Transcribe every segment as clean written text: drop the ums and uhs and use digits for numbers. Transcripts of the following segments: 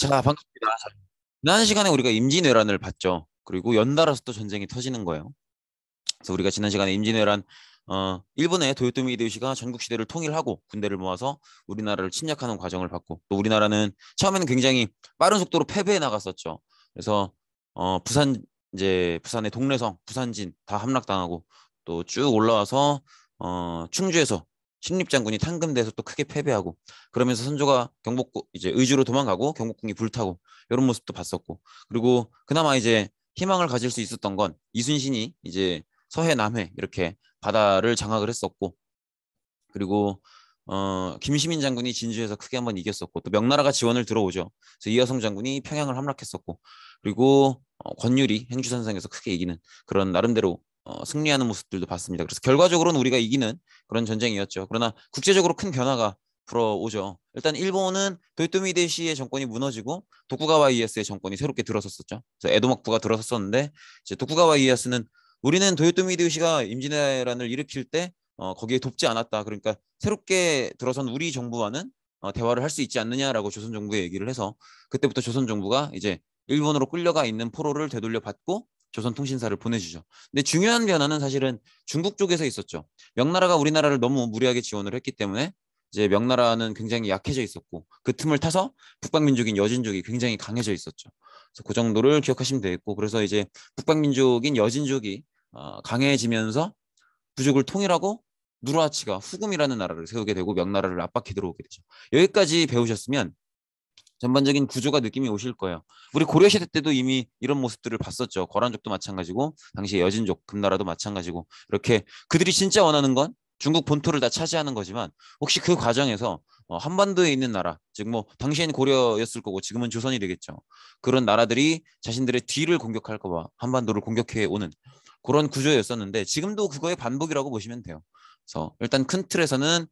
자, 반갑습니다. 지난 시간에 우리가 임진왜란을 봤죠. 그리고 연달아서 또 전쟁이 터지는 거예요. 그래서 우리가 지난 시간에 임진왜란, 일본의 도요토미 히데요시가 전국 시대를 통일하고 군대를 모아서 우리나라를 침략하는 과정을 봤고, 또 우리나라는 처음에는 굉장히 빠른 속도로 패배해 나갔었죠. 그래서 부산의 동래성, 부산진 다 함락당하고 또 쭉 올라와서 충주에서 신립장군이 탄금대에서 또 크게 패배하고, 그러면서 선조가 경복궁 이제 의주로 도망가고 경복궁이 불타고 이런 모습도 봤었고, 그리고 그나마 이제 희망을 가질 수 있었던 건 이순신이 이제 서해 남해 이렇게 바다를 장악을 했었고, 그리고 김시민 장군이 진주에서 크게 한번 이겼었고, 또 명나라가 지원을 들어오죠. 그래서 이하성 장군이 평양을 함락했었고, 그리고 권율이 행주산성에서 크게 이기는 그런 나름대로 승리하는 모습들도 봤습니다. 그래서 결과적으로는 우리가 이기는 그런 전쟁이었죠. 그러나 국제적으로 큰 변화가 불어오죠. 일단 일본은 도요토미 히데요시의 정권이 무너지고 도쿠가와 이에야스의 정권이 새롭게 들어섰었죠. 그래서 에도幕府가 들어섰었는데, 이제 도쿠가와 이에야스는 우리는 도요토미 히데요시가 임진왜란을 일으킬 때 거기에 돕지 않았다. 그러니까 새롭게 들어선 우리 정부와는 대화를 할 수 있지 않느냐라고 조선 정부에 얘기를 해서, 그때부터 조선 정부가 이제 일본으로 끌려가 있는 포로를 되돌려 받고 조선 통신사를 보내주죠. 근데 중요한 변화는 사실은 중국 쪽에서 있었죠. 명나라가 우리나라를 너무 무리하게 지원을 했기 때문에 이제 명나라는 굉장히 약해져 있었고, 그 틈을 타서 북방민족인 여진족이 굉장히 강해져 있었죠. 그래서 그 정도를 기억하시면 되겠고, 그래서 이제 북방민족인 여진족이 강해지면서 부족을 통일하고 누르하치가 후금이라는 나라를 세우게 되고 명나라를 압박해 들어오게 되죠. 여기까지 배우셨으면 전반적인 구조가 느낌이 오실 거예요. 우리 고려시대 때도 이미 이런 모습들을 봤었죠. 거란족도 마찬가지고 당시 여진족, 금나라도 마찬가지고, 이렇게 그들이 진짜 원하는 건 중국 본토를 다 차지하는 거지만, 혹시 그 과정에서 한반도에 있는 나라, 즉 뭐 당시엔 고려였을 거고 지금은 조선이 되겠죠. 그런 나라들이 자신들의 뒤를 공격할까 봐 한반도를 공격해 오는 그런 구조였었는데, 지금도 그거의 반복이라고 보시면 돼요. 그래서 일단 큰 틀에서는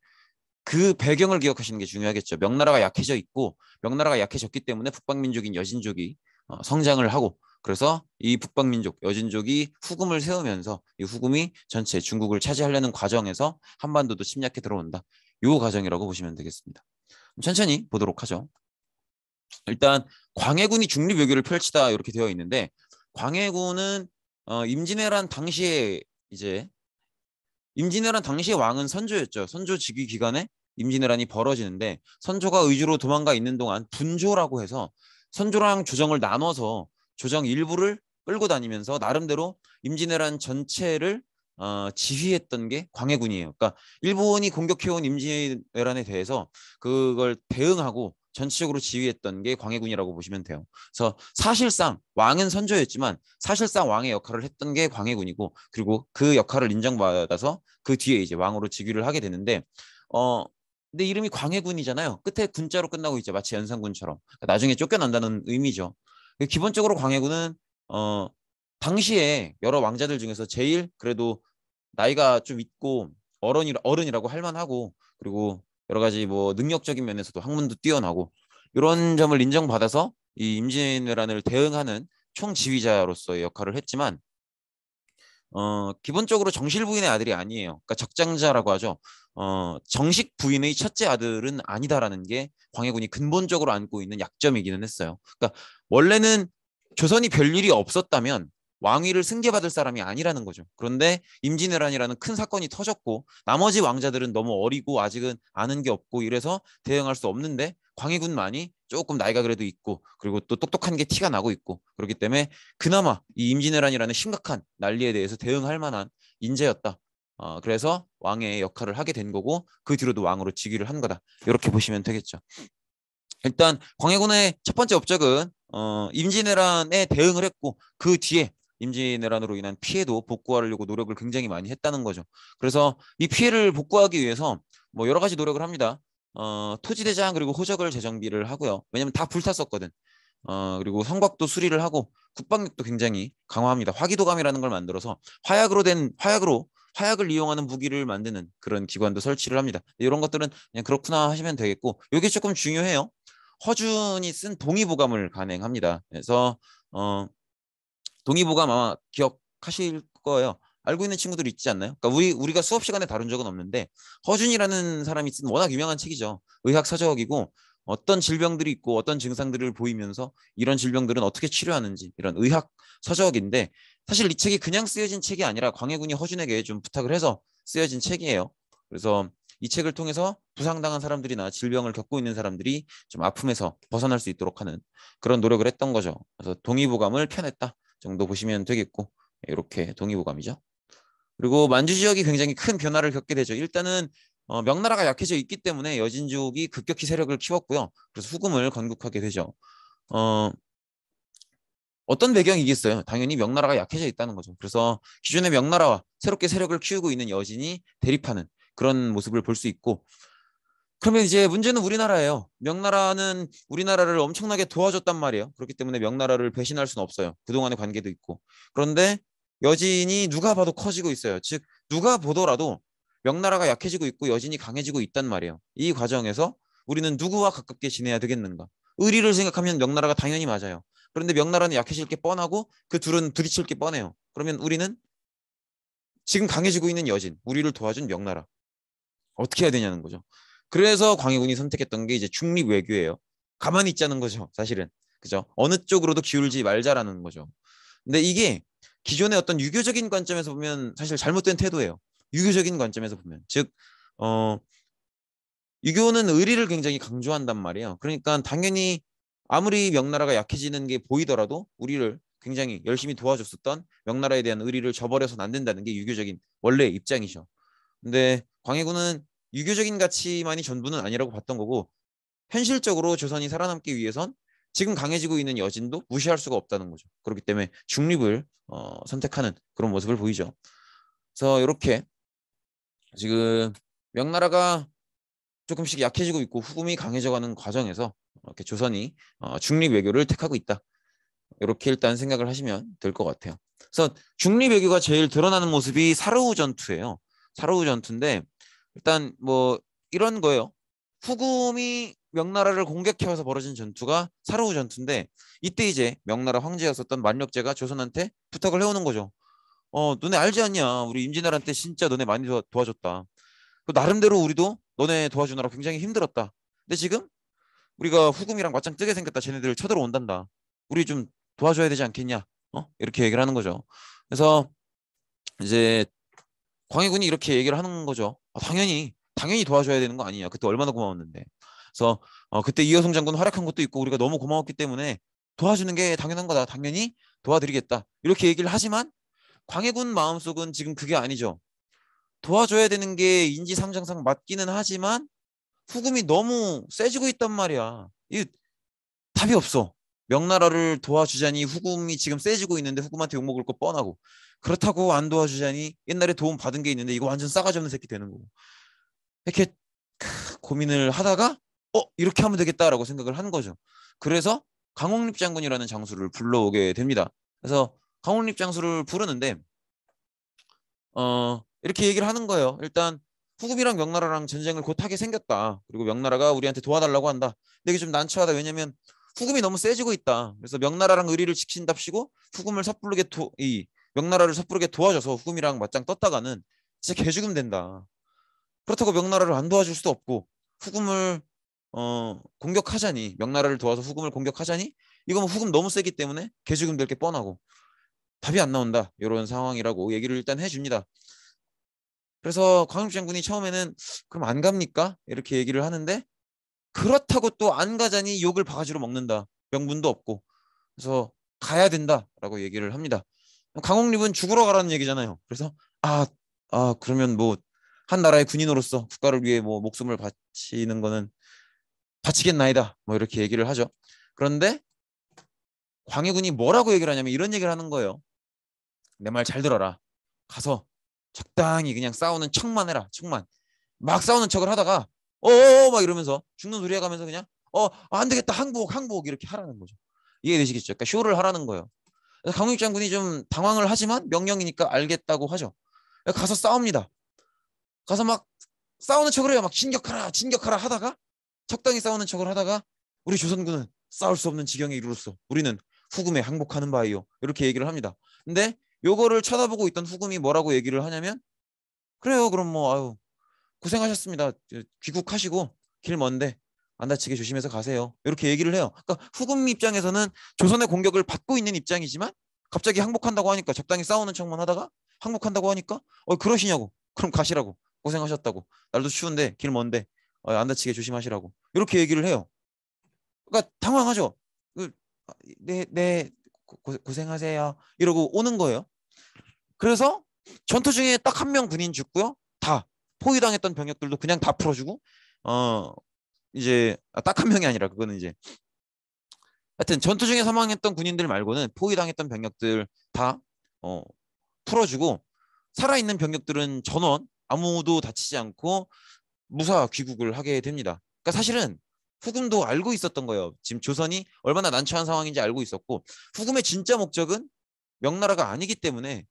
그 배경을 기억하시는 게 중요하겠죠. 명나라가 약해져 있고, 명나라가 약해졌기 때문에 북방민족인 여진족이 성장을 하고, 그래서 이 북방민족 여진족이 후금을 세우면서 이 후금이 전체 중국을 차지하려는 과정에서 한반도도 침략해 들어온다. 이 과정이라고 보시면 되겠습니다. 천천히 보도록 하죠. 일단 광해군이 중립외교를 펼치다 이렇게 되어 있는데, 광해군은 임진왜란 당시에 이제 임진왜란 당시의 왕은 선조였죠. 선조 즉위 기간에 임진왜란이 벌어지는데, 선조가 의주로 도망가 있는 동안 분조라고 해서 선조랑 조정을 나눠서 조정 일부를 끌고 다니면서 나름대로 임진왜란 전체를 지휘했던 게 광해군이에요. 그러니까 일본이 공격해온 임진왜란에 대해서 그걸 대응하고 전체적으로 지휘했던 게 광해군이라고 보시면 돼요. 그래서 사실상 왕은 선조였지만 사실상 왕의 역할을 했던 게 광해군이고, 그리고 그 역할을 인정받아서 그 뒤에 이제 왕으로 즉위를 하게 되는데, 어 근데 이름이 광해군이잖아요. 끝에 군자로 끝나고 있죠. 마치 연산군처럼. 그러니까 나중에 쫓겨난다는 의미죠. 기본적으로 광해군은 당시에 여러 왕자들 중에서 제일 그래도 나이가 좀 있고 어른이라고 할 만하고, 그리고 여러 가지 뭐 능력적인 면에서도 학문도 뛰어나고, 이런 점을 인정받아서 이 임진왜란을 대응하는 총지휘자로서의 역할을 했지만, 기본적으로 정실 부인의 아들이 아니에요. 그러니까 적장자라고 하죠. 정식 부인의 첫째 아들은 아니다라는 게 광해군이 근본적으로 안고 있는 약점이기는 했어요. 그러니까 원래는 조선이 별일이 없었다면 왕위를 승계받을 사람이 아니라는 거죠. 그런데 임진왜란이라는 큰 사건이 터졌고 나머지 왕자들은 너무 어리고 아직은 아는 게 없고 이래서 대응할 수 없는데, 광해군만이 조금 나이가 그래도 있고 그리고 또 똑똑한 게 티가 나고 있고, 그렇기 때문에 그나마 이 임진왜란이라는 심각한 난리에 대해서 대응할 만한 인재였다. 그래서 왕의 역할을 하게 된 거고, 그 뒤로도 왕으로 즉위를 한 거다. 이렇게 보시면 되겠죠. 일단 광해군의 첫 번째 업적은 임진왜란에 대응을 했고, 그 뒤에 임진왜란으로 인한 피해도 복구하려고 노력을 굉장히 많이 했다는 거죠. 그래서 이 피해를 복구하기 위해서 뭐 여러 가지 노력을 합니다. 토지대장 그리고 호적을 재정비를 하고요. 왜냐면 다 불탔었거든. 그리고 성곽도 수리를 하고 국방력도 굉장히 강화합니다. 화기도감이라는 걸 만들어서 화약을 이용하는 무기를 만드는 그런 기관도 설치를 합니다. 이런 것들은 그냥 그렇구나 하시면 되겠고, 이게 조금 중요해요. 허준이 쓴 동의보감을 간행합니다. 그래서 동의보감 아마 기억하실 거예요. 알고 있는 친구들 있지 않나요? 그러니까 우리가 수업 시간에 다룬 적은 없는데, 허준이라는 사람이 쓴 워낙 유명한 책이죠. 의학 서적이고 어떤 질병들이 있고 어떤 증상들을 보이면서 이런 질병들은 어떻게 치료하는지 이런 의학 서적인데 사실 이 책이 그냥 쓰여진 책이 아니라 광해군이 허준에게 좀 부탁을 해서 쓰여진 책이에요. 그래서 이 책을 통해서 부상당한 사람들이나 질병을 겪고 있는 사람들이 좀 아픔에서 벗어날 수 있도록 하는 그런 노력을 했던 거죠. 그래서 동의보감을 펴냈다 정도 보시면 되겠고 이렇게 동의보감이죠. 그리고 만주 지역이 굉장히 큰 변화를 겪게 되죠. 일단은 명나라가 약해져 있기 때문에 여진족이 급격히 세력을 키웠고요. 그래서 후금을 건국하게 되죠. 어, 어떤 배경이겠어요? 당연히 명나라가 약해져 있다는 거죠. 그래서 기존의 명나라와 새롭게 세력을 키우고 있는 여진이 대립하는 그런 모습을 볼 수 있고 그러면 이제 문제는 우리나라예요. 명나라는 우리나라를 엄청나게 도와줬단 말이에요. 그렇기 때문에 명나라를 배신할 수는 없어요. 그동안의 관계도 있고. 그런데 여진이 누가 봐도 커지고 있어요. 즉 누가 보더라도 명나라가 약해지고 있고 여진이 강해지고 있단 말이에요. 이 과정에서 우리는 누구와 가깝게 지내야 되겠는가? 의리를 생각하면 명나라가 당연히 맞아요. 그런데 명나라는 약해질 게 뻔하고 그 둘은 부딪힐 게 뻔해요. 그러면 우리는 지금 강해지고 있는 여진, 우리를 도와준 명나라. 어떻게 해야 되냐는 거죠. 그래서 광해군이 선택했던 게 이제 중립 외교예요. 가만히 있자는 거죠, 사실은. 그죠? 어느 쪽으로도 기울지 말자라는 거죠. 근데 이게 기존의 어떤 유교적인 관점에서 보면 사실 잘못된 태도예요. 유교적인 관점에서 보면. 즉, 어, 유교는 의리를 굉장히 강조한단 말이에요. 그러니까 당연히 아무리 명나라가 약해지는 게 보이더라도 우리를 굉장히 열심히 도와줬었던 명나라에 대한 의리를 저버려서는 안 된다는 게 유교적인 원래의 입장이죠. 근데 광해군은 유교적인 가치만이 전부는 아니라고 봤던 거고 현실적으로 조선이 살아남기 위해선 지금 강해지고 있는 여진도 무시할 수가 없다는 거죠. 그렇기 때문에 중립을 선택하는 그런 모습을 보이죠. 그래서 이렇게 지금 명나라가 조금씩 약해지고 있고 후금이 강해져가는 과정에서 이렇게 조선이 중립 외교를 택하고 있다. 이렇게 일단 생각을 하시면 될 것 같아요. 그래서 중립 외교가 제일 드러나는 모습이 사르후 전투예요. 사르후 전투인데 일단 뭐 이런 거예요. 후금이 명나라를 공격해와서 벌어진 전투가 사르후 전투인데 이때 이제 명나라 황제였었던 만력제가 조선한테 부탁을 해오는 거죠. 너네 알지 않냐? 우리 임진왜란 때 진짜 너네 많이 도와줬다. 나름대로 우리도 너네 도와주느라 굉장히 힘들었다. 근데 지금 우리가 후금이랑 맞짱 뜨게 생겼다. 쟤네들 쳐들어온단다. 우리 좀 도와줘야 되지 않겠냐? 이렇게 얘기를 하는 거죠. 그래서 이제 광해군이 이렇게 얘기를 하는 거죠. 당연히 도와줘야 되는 거 아니냐. 그때 얼마나 고마웠는데. 그래서 그때 이여성 장군 활약한 것도 있고 우리가 너무 고마웠기 때문에 도와주는 게 당연한 거다. 당연히 도와드리겠다. 이렇게 얘기를 하지만 광해군 마음속은 지금 그게 아니죠. 도와줘야 되는 게 인지상정상 맞기는 하지만 후금이 너무 세지고 있단 말이야. 이 답이 없어. 명나라를 도와주자니 후금이 지금 세지고 있는데 후금한테 욕먹을 거 뻔하고 그렇다고 안 도와주자니 옛날에 도움 받은 게 있는데 이거 완전 싸가지 없는 새끼 되는 거고 이렇게 고민을 하다가 이렇게 하면 되겠다라고 생각을 한 거죠. 그래서 강홍립 장군이라는 장수를 불러오게 됩니다. 그래서 강홍립 장수를 부르는데 이렇게 얘기를 하는 거예요. 일단 후금이랑 명나라랑 전쟁을 곧 하게 생겼다. 그리고 명나라가 우리한테 도와달라고 한다. 근데 이게 좀 난처하다. 왜냐면 후금이 너무 세지고 있다. 그래서 명나라랑 의리를 지킨답시고 후금을 이 명나라를 섣부르게 도와줘서 후금이랑 맞짱 떴다가는 진짜 개죽음 된다. 그렇다고 명나라를 안 도와줄 수도 없고 후금을 공격하자니 명나라를 도와서 후금을 공격하자니 이거 뭐 후금 너무 세기 때문에 개죽음 될 게 뻔하고 답이 안 나온다. 이런 상황이라고 얘기를 일단 해줍니다. 그래서 광익 장군이 처음에는 그럼 안 갑니까? 이렇게 얘기를 하는데 그렇다고 또 안 가자니 욕을 바가지로 먹는다. 명분도 없고. 그래서 가야 된다라고 얘기를 합니다. 강홍립은 죽으러 가라는 얘기잖아요. 그래서 그러면 뭐 한 나라의 군인으로서 국가를 위해 뭐 목숨을 바치는 거는 바치겠나이다. 뭐 이렇게 얘기를 하죠. 그런데 광해군이 뭐라고 얘기를 하냐면 이런 얘기를 하는 거예요. 내 말 잘 들어라. 가서 적당히 그냥 싸우는 척만 해라. 척만. 막 싸우는 척을 하다가 막 이러면서 죽는 소리 해가면서 그냥 안 되겠다. 항복 이렇게 하라는 거죠. 이해되시겠죠? 그러니까 쇼를 하라는 거예요. 그래서 강용익 장군이 좀 당황을 하지만 명령이니까 알겠다고 하죠. 가서 싸웁니다. 가서 막 싸우는 척을 해요. 막 진격하라 하다가 적당히 싸우는 척을 하다가 우리 조선군은 싸울 수 없는 지경에 이르렀어. 우리는 후금에 항복하는 바이요. 이렇게 얘기를 합니다. 근데 요거를 쳐다보고 있던 후금이 뭐라고 얘기를 하냐면 그래요. 그럼 뭐 고생하셨습니다. 귀국하시고 길 먼데 안 다치게 조심해서 가세요. 이렇게 얘기를 해요. 그러니까 후금 입장에서는 조선의 공격을 받고 있는 입장이지만 갑자기 항복한다고 하니까 적당히 싸우는 척만 하다가 항복한다고 하니까 그러시냐고. 그럼 가시라고. 고생하셨다고. 날도 추운데 길 먼데 안 다치게 조심하시라고. 이렇게 얘기를 해요. 그러니까 당황하죠. 그, 네, 고생하세요. 이러고 오는 거예요. 그래서 전투 중에 딱 한 명 군인 죽고요. 다 포위당했던 병력들도 그냥 다 풀어주고 이제 딱 한 명이 아니라 그거는 이제 하여튼 전투 중에 사망했던 군인들 말고는 포위당했던 병력들 다 풀어주고 살아있는 병력들은 전원 아무도 다치지 않고 무사 귀국을 하게 됩니다. 그러니까 사실은 후금도 알고 있었던 거예요. 지금 조선이 얼마나 난처한 상황인지 알고 있었고 후금의 진짜 목적은 명나라가 아니기 때문에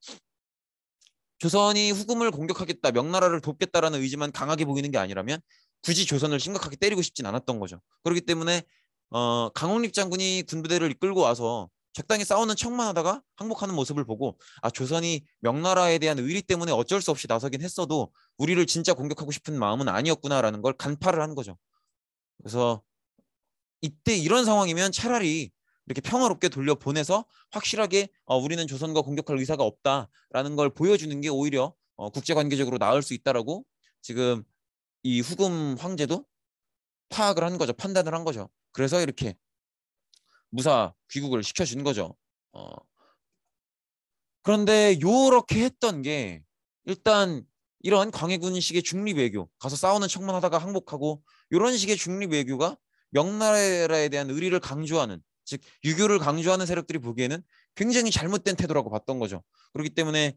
조선이 후금을 공격하겠다, 명나라를 돕겠다라는 의지만 강하게 보이는 게 아니라면 굳이 조선을 심각하게 때리고 싶진 않았던 거죠. 그렇기 때문에 강홍립 장군이 군부대를 이끌고 와서 적당히 싸우는 척만 하다가 항복하는 모습을 보고 조선이 명나라에 대한 의리 때문에 어쩔 수 없이 나서긴 했어도 우리를 진짜 공격하고 싶은 마음은 아니었구나라는 걸 간파를 한 거죠. 그래서 이때 이런 상황이면 차라리 이렇게 평화롭게 돌려보내서 확실하게 우리는 조선과 공격할 의사가 없다라는 걸 보여주는 게 오히려 국제관계적으로 나을 수 있다라고 지금 이 후금 황제도 파악을 한 거죠. 판단을 한 거죠. 그래서 이렇게 무사 귀국을 시켜준 거죠. 그런데 요렇게 했던 게 일단 이런 광해군식의 중립외교, 가서 싸우는 척만 하다가 항복하고 이런 식의 중립외교가 명나라에 대한 의리를 강조하는, 즉 유교를 강조하는 세력들이 보기에는 굉장히 잘못된 태도라고 봤던 거죠. 그렇기 때문에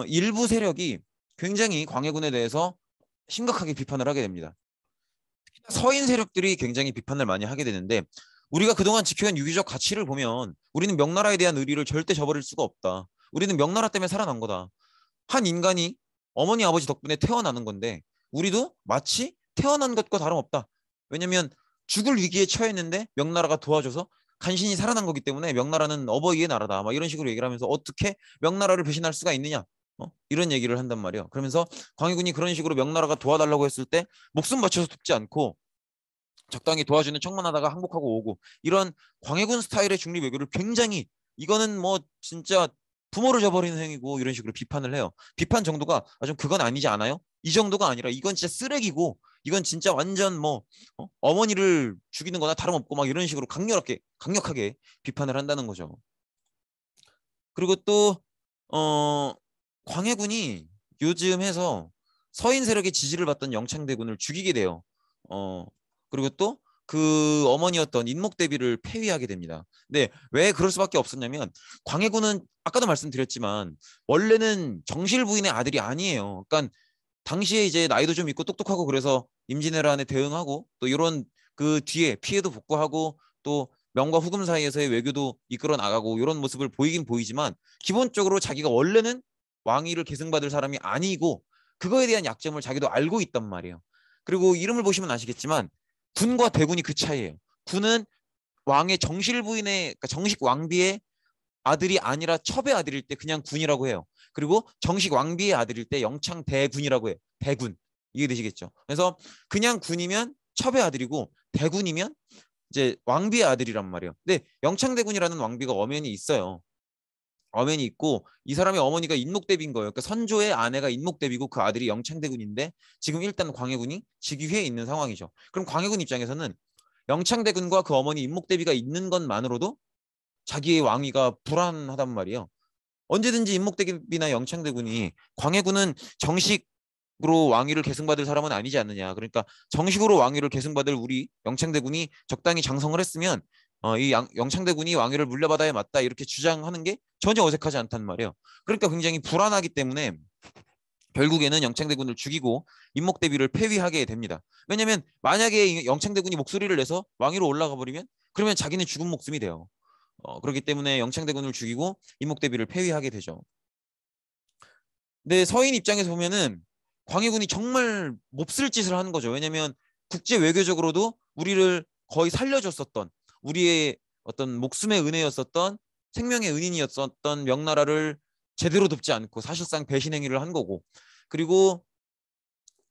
일부 세력이 굉장히 광해군에 대해서 심각하게 비판을 하게 됩니다. 서인 세력들이 굉장히 비판을 많이 하게 되는데 우리가 그동안 지켜온 유교적 가치를 보면 우리는 명나라에 대한 의리를 절대 저버릴 수가 없다. 우리는 명나라 때문에 살아난 거다. 한 인간이 어머니 아버지 덕분에 태어나는 건데 우리도 마치 태어난 것과 다름없다. 왜냐면 죽을 위기에 처했는데 명나라가 도와줘서 간신히 살아난 거기 때문에 명나라는 어버이의 나라다. 막 이런 식으로 얘기를 하면서 어떻게 명나라를 배신할 수가 있느냐. 이런 얘기를 한단 말이에요. 그러면서 광해군이 그런 식으로 명나라가 도와달라고 했을 때 목숨 바쳐서 돕지 않고 적당히 도와주는 척만 하다가 항복하고 오고 이런 광해군 스타일의 중립 외교를 굉장히 이거는 뭐 진짜 부모를 저버리는 행위고 이런 식으로 비판을 해요. 비판 정도가 좀 그건 아니지 않아요? 이 정도가 아니라 이건 진짜 쓰레기고 이건 진짜 완전 뭐 어머니를 죽이는 거나 다름없고 막 이런 식으로 강력하게 비판을 한다는 거죠. 그리고 또 광해군이 요즘 해서 서인 세력의 지지를 받던 영창대군을 죽이게 돼요. 그리고 또 그 어머니였던 인목대비를 폐위하게 됩니다. 근데 왜 그럴 수밖에 없었냐면 광해군은 아까도 말씀드렸지만 원래는 정실 부인의 아들이 아니에요. 그러니까 당시에 이제 나이도 좀 있고 똑똑하고 그래서 임진왜란에 대응하고 또 이런 그 뒤에 피해도 복구하고 또 명과 후금 사이에서의 외교도 이끌어 나가고 이런 모습을 보이긴 보이지만 기본적으로 자기가 원래는 왕위를 계승받을 사람이 아니고 그거에 대한 약점을 자기도 알고 있단 말이에요. 그리고 이름을 보시면 아시겠지만 군과 대군이 그 차이예요. 군은 왕의 정실 부인의 그러니까 정식 왕비의 아들이 아니라 첩의 아들일 때 그냥 군이라고 해요. 그리고 정식 왕비의 아들일 때 영창 대군이라고 해요. 대군. 이해되시겠죠? 그래서 그냥 군이면 첩의 아들이고 대군이면 이제 왕비의 아들이란 말이에요. 근데 영창대군이라는 왕비가 엄연히 있어요. 엄연히 있고 이 사람의 어머니가 인목대비인 거예요. 그러니까 선조의 아내가 인목대비고 그 아들이 영창대군인데 지금 일단 광해군이 즉위해 있는 상황이죠. 그럼 광해군 입장에서는 영창대군과 그 어머니 인목대비가 있는 것만으로도 자기의 왕위가 불안하단 말이에요. 언제든지 인목대비나 영창대군이 광해군은 정식으로 왕위를 계승받을 사람은 아니지 않느냐. 그러니까 정식으로 왕위를 계승받을 우리 영창대군이 적당히 장성을 했으면 이 영창대군이 왕위를 물려받아야 맞다 이렇게 주장하는 게 전혀 어색하지 않단 말이에요. 그러니까 굉장히 불안하기 때문에 결국에는 영창대군을 죽이고 인목대비를 폐위하게 됩니다. 왜냐하면 만약에 영창대군이 목소리를 내서 왕위로 올라가 버리면 그러면 자기는 죽은 목숨이 돼요. 그렇기 때문에 영창대군을 죽이고 인목대비를 폐위하게 되죠. 근데 서인 입장에서 보면은 광해군이 정말 몹쓸 짓을 하는 거죠. 왜냐하면 국제 외교적으로도 우리를 거의 살려줬었던 우리의 어떤 목숨의 은혜였었던 생명의 은인이었었던 명나라를 제대로 돕지 않고 사실상 배신 행위를 한 거고 그리고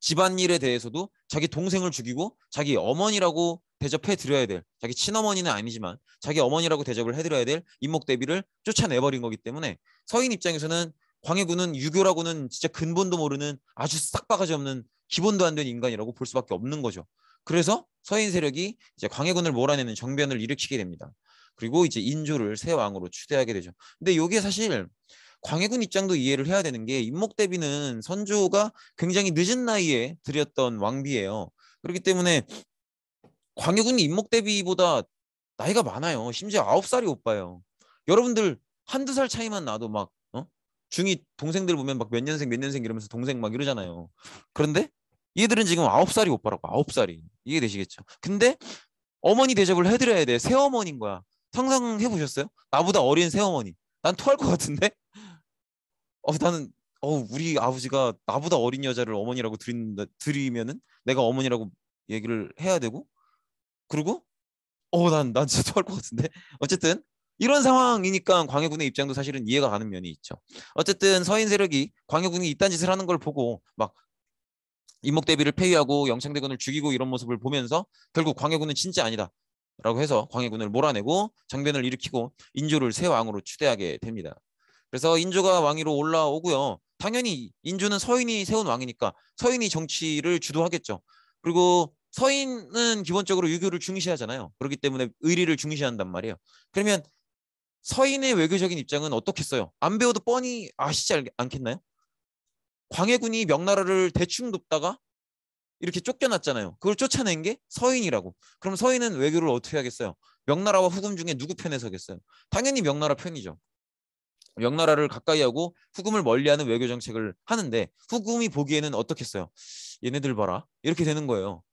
집안일에 대해서도 자기 동생을 죽이고 자기 어머니라고 대접해 드려야 될, 자기 친어머니는 아니지만 자기 어머니라고 대접을 해드려야 될 인목대비를 쫓아내버린 거기 때문에 서인 입장에서는 광해군은 유교라고는 진짜 근본도 모르는 아주 싹 바가지 없는 기본도 안 된 인간이라고 볼 수밖에 없는 거죠. 그래서 서인 세력이 이제 광해군을 몰아내는 정변을 일으키게 됩니다. 그리고 이제 인조를 새 왕으로 추대하게 되죠. 근데 이게 사실 광해군 입장도 이해를 해야 되는 게 인목대비는 선조가 굉장히 늦은 나이에 들였던 왕비예요. 그렇기 때문에 광해군이 인목대비보다 나이가 많아요. 심지어 9살이 오빠예요. 여러분들 한두 살 차이만 나도 막 중이 동생들 보면 막 몇 년생 이러면서 동생 막 이러잖아요. 그런데 얘들은 지금 9살이 오빠라고. 9살이. 이해되시겠죠? 근데 어머니 대접을 해드려야 돼. 새어머니인 거야. 상상해 보셨어요? 나보다 어린 새어머니. 난 토할 것 같은데? 나는 우리 아버지가 나보다 어린 여자를 어머니라고 드리면은 내가 어머니라고 얘기를 해야 되고, 그리고 난 진짜 토할 것 같은데. 어쨌든 이런 상황이니까 광해군의 입장도 사실은 이해가 가는 면이 있죠. 어쨌든 서인 세력이 광해군이 이딴 짓을 하는 걸 보고 막 인목대비를 폐위하고 영창대군을 죽이고 이런 모습을 보면서 결국 광해군은 진짜 아니다 라고 해서 광해군을 몰아내고 정변을 일으키고 인조를 새 왕으로 추대하게 됩니다. 그래서 인조가 왕위로 올라오고요. 당연히 인조는 서인이 세운 왕이니까 서인이 정치를 주도하겠죠. 그리고 서인은 기본적으로 유교를 중시하잖아요. 그렇기 때문에 의리를 중시한단 말이에요. 그러면 서인의 외교적인 입장은 어떻겠어요? 안 배워도 뻔히 아시지 않겠나요? 광해군이 명나라를 대충 돕다가 이렇게 쫓겨났잖아요. 그걸 쫓아낸 게 서인이라고. 그럼 서인은 외교를 어떻게 하겠어요? 명나라와 후금 중에 누구 편에 서겠어요? 당연히 명나라 편이죠. 명나라를 가까이 하고 후금을 멀리하는 외교 정책을 하는데 후금이 보기에는 어떻겠어요? 얘네들 봐라. 이렇게 되는 거예요.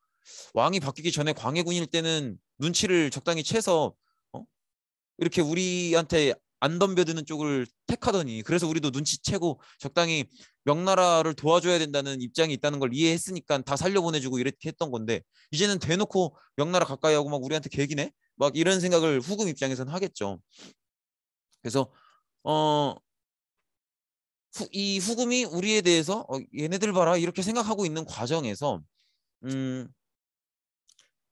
왕이 바뀌기 전에 광해군일 때는 눈치를 적당히 채서 이렇게 우리한테 안 덤벼드는 쪽을 택하더니 그래서 우리도 눈치채고 적당히 명나라를 도와줘야 된다는 입장이 있다는 걸 이해했으니까 다 살려보내주고 이렇게 했던 건데 이제는 대놓고 명나라 가까이 하고 막 우리한테 개기네? 막 이런 생각을 후금 입장에서는 하겠죠. 그래서 어, 이 후금이 우리에 대해서 얘네들 봐라 이렇게 생각하고 있는 과정에서 음,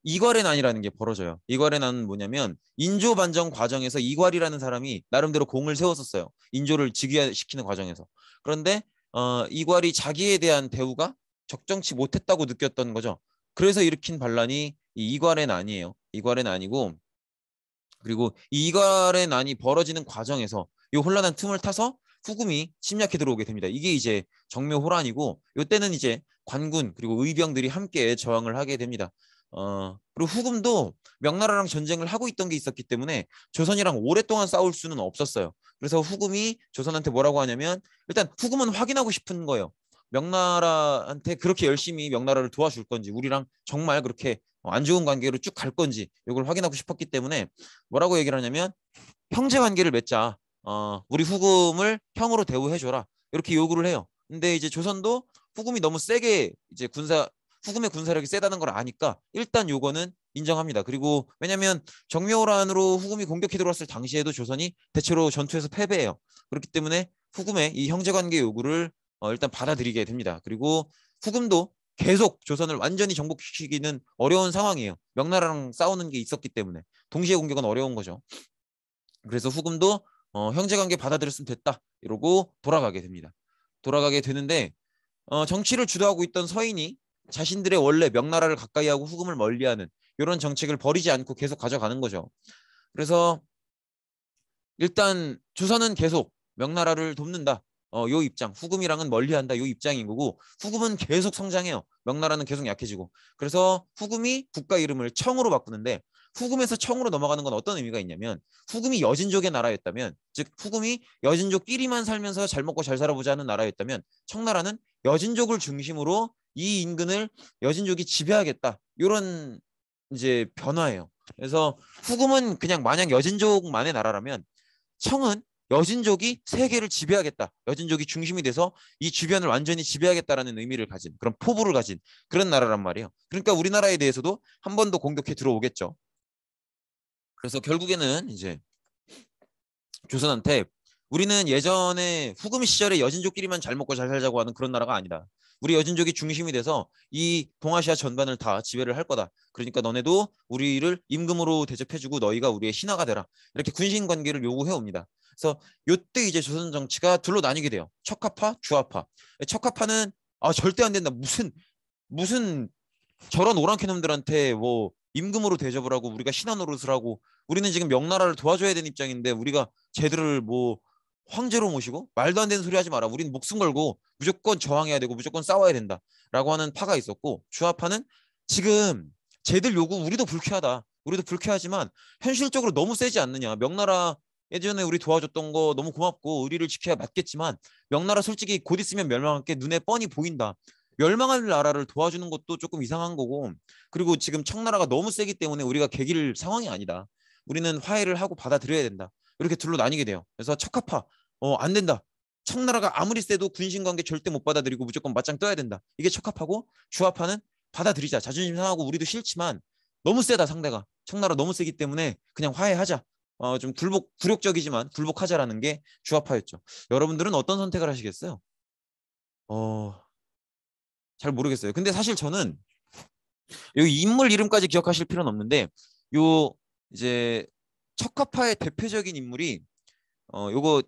이괄의 난이라는 게 벌어져요. 이괄의 난은 뭐냐면 인조 반정 과정에서 이괄이라는 사람이 나름대로 공을 세웠었어요. 인조를 즉위시키는 과정에서. 그런데 이괄이 자기에 대한 대우가 적정치 못했다고 느꼈던 거죠. 그래서 일으킨 반란이 이 이괄의 난이에요. 이괄의 난이고 그리고 이 이괄의 난이 벌어지는 과정에서 이 혼란한 틈을 타서 후금이 침략해 들어오게 됩니다. 이게 이제 정묘호란이고 이때는 이제 관군 그리고 의병들이 함께 저항을 하게 됩니다. 그리고 후금도 명나라랑 전쟁을 하고 있던 게 있었기 때문에 조선이랑 오랫동안 싸울 수는 없었어요. 그래서 후금이 조선한테 뭐라고 하냐면 일단 후금은 확인하고 싶은 거예요. 명나라한테 그렇게 열심히 명나라를 도와줄 건지 우리랑 정말 그렇게 안 좋은 관계로 쭉 갈 건지 이걸 확인하고 싶었기 때문에 뭐라고 얘기를 하냐면 형제 관계를 맺자. 우리 후금을 형으로 대우해줘라. 이렇게 요구를 해요. 근데 이제 조선도 후금이 너무 세게 이제 후금의 군사력이 세다는 걸 아니까 일단 요거는 인정합니다. 그리고 왜냐하면 정묘호란으로 후금이 공격해 들어왔을 당시에도 조선이 대체로 전투에서 패배해요. 그렇기 때문에 후금의 이 형제관계 요구를 일단 받아들이게 됩니다. 그리고 후금도 계속 조선을 완전히 정복시키기는 어려운 상황이에요. 명나라랑 싸우는 게 있었기 때문에 동시에 공격은 어려운 거죠. 그래서 후금도 형제관계 받아들였으면 됐다 이러고 돌아가게 됩니다. 돌아가게 되는데 정치를 주도하고 있던 서인이 자신들의 원래 명나라를 가까이 하고 후금을 멀리하는 이런 정책을 버리지 않고 계속 가져가는 거죠. 그래서 일단 조선은 계속 명나라를 돕는다. 요 입장, 후금이랑은 멀리한다. 요 입장인 거고 후금은 계속 성장해요. 명나라는 계속 약해지고. 그래서 후금이 국가 이름을 청으로 바꾸는데 후금에서 청으로 넘어가는 건 어떤 의미가 있냐면 후금이 여진족의 나라였다면 즉 후금이 여진족끼리만 살면서 잘 먹고 잘 살아보자는 나라였다면 청나라는 여진족을 중심으로 이 인근을 여진족이 지배하겠다. 이런 이제 변화예요. 그래서 후금은 그냥 마냥 여진족만의 나라라면 청은 여진족이 세계를 지배하겠다. 여진족이 중심이 돼서 이 주변을 완전히 지배하겠다라는 의미를 가진 그런 포부를 가진 그런 나라란 말이에요. 그러니까 우리나라에 대해서도 한 번 더 공격해 들어오겠죠. 그래서 결국에는 이제 조선한테 우리는 예전에 후금 시절에 여진족끼리만 잘 먹고 잘 살자고 하는 그런 나라가 아니다. 우리 여진족이 중심이 돼서 이 동아시아 전반을 다 지배를 할 거다. 그러니까 너네도 우리를 임금으로 대접해주고 너희가 우리의 신하가 되라. 이렇게 군신 관계를 요구해 옵니다. 그래서 이때 이제 조선 정치가 둘로 나뉘게 돼요. 척화파, 주화파. 척화파는 절대 안 된다. 무슨 저런 오랑캐 놈들한테 뭐 임금으로 대접을 하고 우리가 신하 노릇을 하고 우리는 지금 명나라를 도와줘야 되는 입장인데 우리가 쟤들을 뭐 황제로 모시고 말도 안 되는 소리 하지 마라. 우리는 목숨 걸고 무조건 저항해야 되고 무조건 싸워야 된다라고 하는 파가 있었고 주화파는 지금 쟤들 요구 우리도 불쾌하다. 우리도 불쾌하지만 현실적으로 너무 세지 않느냐. 명나라 예전에 우리 도와줬던 거 너무 고맙고 의리를 지켜야 맞겠지만 명나라 솔직히 곧 있으면 멸망할 게 눈에 뻔히 보인다. 멸망할 나라를 도와주는 것도 조금 이상한 거고 그리고 지금 청나라가 너무 세기 때문에 우리가 개길 상황이 아니다. 우리는 화해를 하고 받아들여야 된다. 이렇게 둘로 나뉘게 돼요. 그래서 척화파 안 된다. 청나라가 아무리 세도 군신관계 절대 못 받아들이고 무조건 맞짱 떠야 된다. 이게 척화파고 주화파는 받아들이자. 자존심 상하고 우리도 싫지만 너무 세다 상대가. 청나라 너무 세기 때문에 그냥 화해하자. 좀 굴욕적이지만 굴복하자라는 게 주화파였죠. 여러분들은 어떤 선택을 하시겠어요? 잘 모르겠어요. 근데 사실 저는 여기 인물 이름까지 기억하실 필요는 없는데 요 이제 척화파의 대표적인 인물이 요거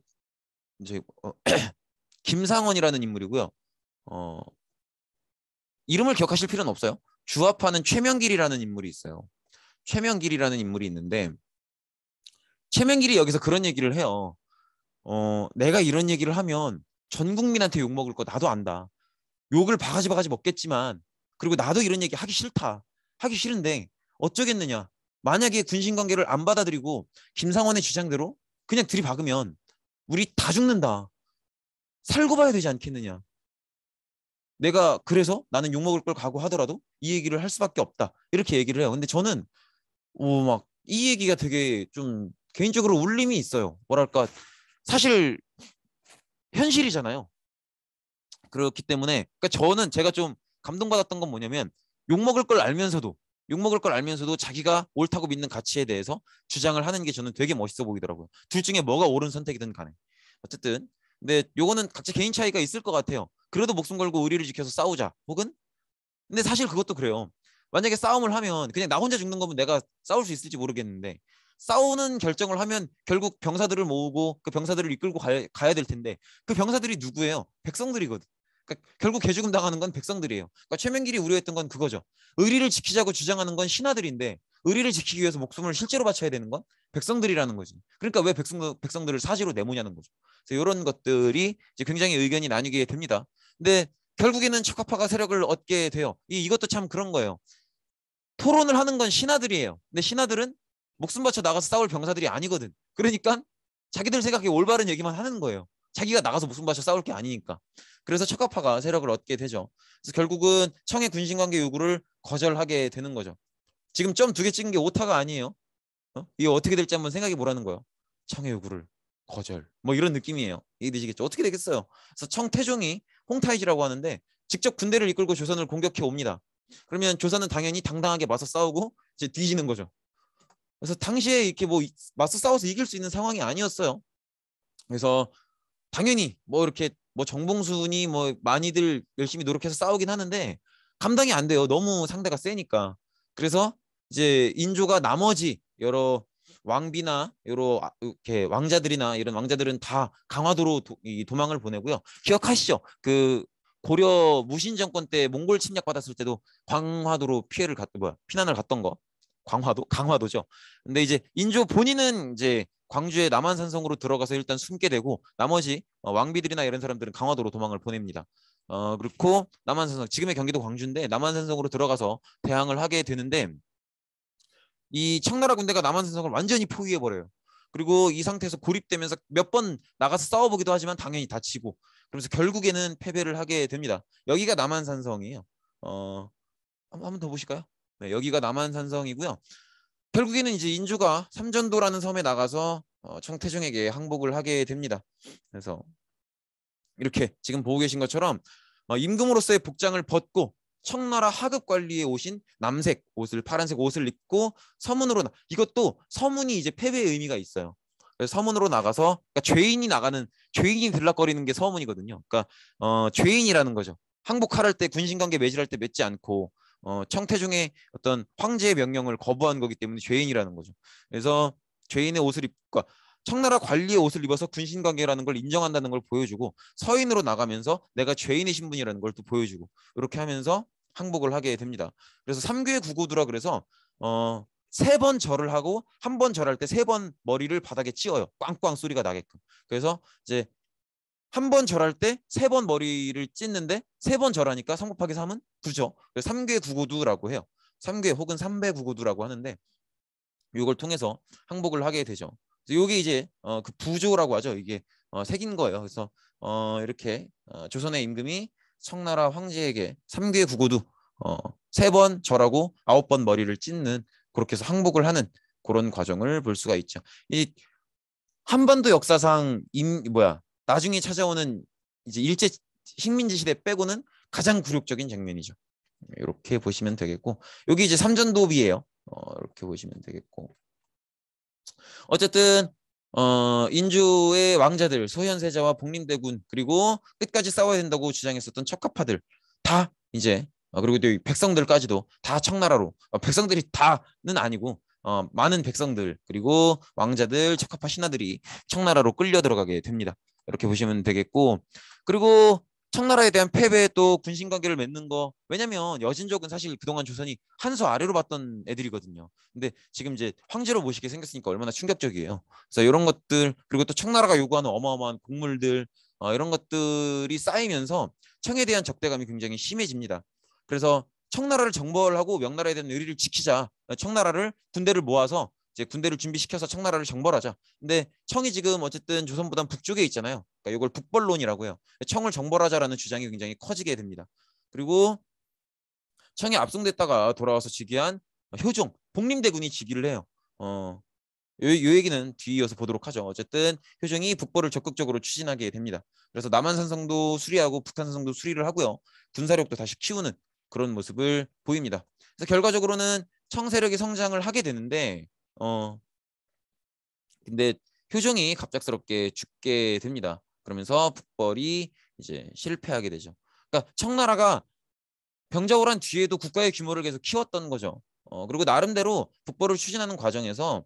이제 김상원이라는 인물이고요. 이름을 기억하실 필요는 없어요. 주화파는 최명길이라는 인물이 있어요. 최명길이라는 인물이 있는데 최명길이 여기서 그런 얘기를 해요. 내가 이런 얘기를 하면 전 국민한테 욕 먹을 거 나도 안다. 욕을 바가지 먹겠지만 그리고 나도 이런 얘기 하기 싫다. 하기 싫은데 어쩌겠느냐. 만약에 군신관계를 안 받아들이고 김상원의 주장대로 그냥 들이박으면 우리 다 죽는다. 살고 봐야 되지 않겠느냐. 내가 그래서 나는 욕먹을 걸 각오하더라도 이 얘기를 할 수밖에 없다. 이렇게 얘기를 해요. 근데 저는 막 이 얘기가 되게 좀 개인적으로 울림이 있어요. 뭐랄까 사실 현실이잖아요. 그렇기 때문에 그러니까 제가 좀 감동받았던 건 뭐냐면 욕먹을 걸 알면서도 자기가 옳다고 믿는 가치에 대해서 주장을 하는 게 저는 되게 멋있어 보이더라고요. 둘 중에 뭐가 옳은 선택이든 간에. 어쨌든 근데 요거는 각자 개인 차이가 있을 것 같아요. 그래도 목숨 걸고 의리를 지켜서 싸우자. 혹은 근데 사실 그것도 그래요. 만약에 싸움을 하면 그냥 나 혼자 죽는 거면 내가 싸울 수 있을지 모르겠는데 싸우는 결정을 하면 결국 병사들을 모으고 그 병사들을 이끌고 가야 될 텐데 그 병사들이 누구예요? 백성들이거든. 그러니까 결국 개죽음 당하는 건 백성들이에요. 그러니까 최명길이 우려했던 건 그거죠. 의리를 지키자고 주장하는 건 신하들인데 의리를 지키기 위해서 목숨을 실제로 바쳐야 되는 건 백성들이라는 거지. 그러니까 왜 백성들을 사지로 내모냐는 거죠. 그래서 이런 것들이 이제 굉장히 의견이 나뉘게 됩니다. 근데 결국에는 척화파가 세력을 얻게 돼요. 이것도 참 그런 거예요. 토론을 하는 건 신하들이에요. 근데 신하들은 목숨 바쳐 나가서 싸울 병사들이 아니거든. 그러니까 자기들 생각에 올바른 얘기만 하는 거예요. 자기가 나가서 목숨 바쳐 싸울 게 아니니까. 그래서 척화파가 세력을 얻게 되죠. 그래서 결국은 청의 군신관계 요구를 거절하게 되는 거죠. 지금 점 2개 찍은 게 오타가 아니에요. 이게 어떻게 될지 한번 생각해 보라는 거예요. 청의 요구를 거절. 뭐 이런 느낌이에요. 이해되시겠죠? 어떻게 되겠어요? 그래서 청태종이 홍타이지라고 하는데 직접 군대를 이끌고 조선을 공격해 옵니다. 그러면 조선은 당연히 당당하게 맞서 싸우고 이제 뒤지는 거죠. 그래서 당시에 이렇게 뭐 맞서 싸워서 이길 수 있는 상황이 아니었어요. 그래서 당연히 뭐 이렇게 뭐 정봉순이 뭐 많이들 열심히 노력해서 싸우긴 하는데 감당이 안 돼요. 너무 상대가 세니까. 그래서 이제 인조가 나머지 여러 왕비나 여러 이렇게 왕자들이나 이런 왕자들은 다 강화도로 도망을 보내고요. 기억하시죠? 그 고려 무신 정권 때 몽골 침략 받았을 때도 강화도로 피난을 갔던 거. 강화도죠. 근데 이제 인조 본인은 이제 광주의 남한산성으로 들어가서 일단 숨게 되고 나머지 왕비들이나 이런 사람들은 강화도로 도망을 보냅니다. 그렇고 남한산성 지금의 경기도 광주인데 남한산성으로 들어가서 대항을 하게 되는데 이 청나라 군대가 남한산성을 완전히 포위해버려요. 그리고 이 상태에서 고립되면서 몇 번 나가서 싸워보기도 하지만 당연히 다치고 그러면서 결국에는 패배를 하게 됩니다. 여기가 남한산성이에요. 한번 더 보실까요? 네, 여기가 남한산성이고요. 결국에는 이제 인조가 삼전도라는 섬에 나가서 청태종에게 항복을 하게 됩니다. 그래서 이렇게 지금 보고 계신 것처럼 임금으로서의 복장을 벗고 청나라 하급 관리에 오신 남색 옷을 파란색 옷을 입고 서문으로 이것도 서문이 이제 패배의 의미가 있어요. 그래서 서문으로 나가서 그러니까 죄인이 들락거리는 게 서문이거든요. 그러니까 죄인이라는 거죠. 항복할 때 군신관계 매질할 때 맺지 않고 청태중의 어떤 황제의 명령을 거부한 거기 때문에 죄인이라는 거죠. 그래서 죄인의 옷을 입고 청나라 관리의 옷을 입어서 군신관계라는 걸 인정한다는 걸 보여주고 서인으로 나가면서 내가 죄인의 신분이라는 걸 또 보여주고 이렇게 하면서 항복을 하게 됩니다. 그래서 삼교의 구고두라 그래서 3번 절을 하고 한 번 절할 때 3번 머리를 바닥에 찧어요. 꽝꽝 소리가 나게끔. 그래서 이제 한 번 절할 때 3번 머리를 찢는데 3번 절하니까 3 곱하기 3은 9죠. 그래서 3궤 구고두라고 해요. 3궤 혹은 3배 구고두라고 하는데 이걸 통해서 항복을 하게 되죠. 이게 이제 그 부조라고 하죠. 이게 새긴 거예요. 그래서 이렇게 조선의 임금이 청나라 황제에게 3궤 구고두 3번 절하고 9번 머리를 찢는 그렇게 해서 항복을 하는 그런 과정을 볼 수가 있죠. 이 한반도 역사상 나중에 찾아오는 이제 일제 식민지 시대 빼고는 가장 굴욕적인 장면이죠. 이렇게 보시면 되겠고 여기 이제 삼전도비예요. 이렇게 보시면 되겠고 어쨌든 인주의 왕자들 소현세자와 복림대군 그리고 끝까지 싸워야 된다고 주장했었던 척가파들 다 이제 그리고 또 백성들까지도 다 청나라로 백성들이 다는 아니고 많은 백성들 그리고 왕자들 척가파 신하들이 청나라로 끌려 들어가게 됩니다. 이렇게 보시면 되겠고 그리고 청나라에 대한 패배에 또 군신관계를 맺는 거 왜냐면 여진족은 사실 그동안 조선이 한 수 아래로 봤던 애들이거든요. 근데 지금 이제 황제로 모시게 생겼으니까 얼마나 충격적이에요. 그래서 이런 것들 그리고 또 청나라가 요구하는 어마어마한 곡물들 이런 것들이 쌓이면서 청에 대한 적대감이 굉장히 심해집니다. 그래서 청나라를 정벌하고 명나라에 대한 의리를 지키자. 청나라를 군대를 모아서 이제 군대를 준비시켜서 청나라를 정벌하자. 근데 청이 지금 어쨌든 조선보다 북쪽에 있잖아요. 그러니까 이걸 북벌론이라고 해요. 청을 정벌하자라는 주장이 굉장히 커지게 됩니다. 그리고 청이 압승됐다가 돌아와서 즉위한 효종, 복림대군이 즉위를 해요. 요 얘기는 뒤에 이어서 보도록 하죠. 어쨌든 효종이 북벌을 적극적으로 추진하게 됩니다. 그래서 남한산성도 수리하고 북한산성도 수리를 하고요. 군사력도 다시 키우는 그런 모습을 보입니다. 그래서 결과적으로는 청 세력이 성장을 하게 되는데 근데 효종이 갑작스럽게 죽게 됩니다. 그러면서 북벌이 이제 실패하게 되죠. 그러니까 청나라가 병자호란 뒤에도 국가의 규모를 계속 키웠던 거죠. 그리고 나름대로 북벌을 추진하는 과정에서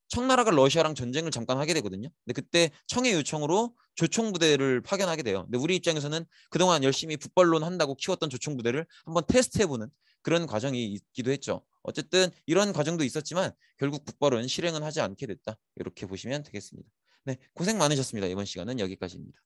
청나라가 러시아랑 전쟁을 잠깐 하게 되거든요. 근데 그때 청의 요청으로 조총부대를 파견하게 돼요. 근데 우리 입장에서는 그동안 열심히 북벌론 한다고 키웠던 조총부대를 한번 테스트해보는 그런 과정이 있기도 했죠. 어쨌든 이런 과정도 있었지만 결국 북벌은 실행은 하지 않게 됐다. 이렇게 보시면 되겠습니다. 네, 고생 많으셨습니다. 이번 시간은 여기까지입니다.